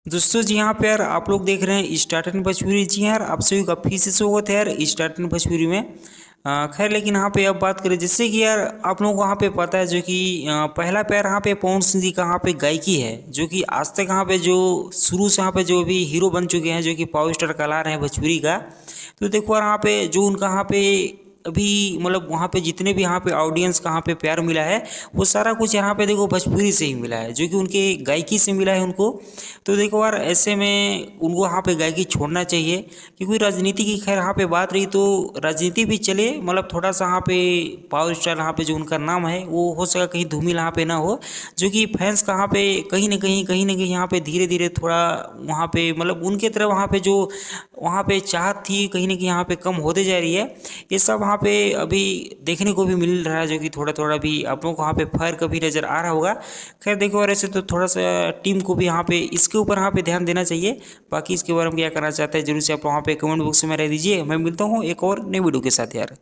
दोस्तों जी यहाँ पे यार आप लोग देख रहे हैं स्टार्ट एंड भोजपुरी। जी यार आप सभी का फिर से स्वागत है यार स्टार्ट एंड भोजपुरी में। खैर लेकिन यहाँ पे अब बात करें जैसे कि यार आप लोगों को यहाँ पे पता है जो कि पहला प्यार यहाँ पे पवन सिंह जी का यहाँ पे गायकी है जो कि आज तक यहाँ पे जो शुरू से यहाँ पे जो भी हीरो बन चुके हैं जो कि पावर स्टार कला रहे हैं भोजपुरी का। तो देखो यार यहाँ पे जो उनका यहाँ पे अभी मतलब वहाँ पे जितने भी यहाँ पे ऑडियंस का यहाँ पे प्यार मिला है वो सारा कुछ यहाँ पे देखो भोजपुरी से ही मिला है जो कि उनके गायकी से मिला है उनको। तो देखो यार ऐसे में उनको यहाँ पे गायकी छोड़ना चाहिए क्योंकि राजनीति की खैर यहाँ पे बात रही तो राजनीति भी चले मतलब थोड़ा सा यहाँ पे पावर स्टार यहाँ पे जो उनका नाम है वो हो सका कहीं धूमिल यहाँ पे ना हो जो कि फैंस का यहाँ पे कहीं ना कहीं यहाँ पे धीरे धीरे थोड़ा वहाँ पे मतलब उनके तरफ वहाँ पे जो वहाँ पे चाहत थी कहीं ना कहीं यहाँ पे कम होते जा रही है। ये सब वहाँ पे अभी देखने को भी मिल रहा है जो कि थोड़ा थोड़ा भी आप लोगों को वहाँ पे फर्क अभी नज़र आ रहा होगा। खैर देखो और ऐसे तो थोड़ा सा टीम को भी यहाँ पे इसके ऊपर यहाँ पे ध्यान देना चाहिए। बाकी इसके बारे में क्या करना चाहते हैं जरूर से आप वहाँ पे कमेंट बॉक्स में रह दीजिए। मैं मिलता हूँ एक और नई वीडियो के साथ यार।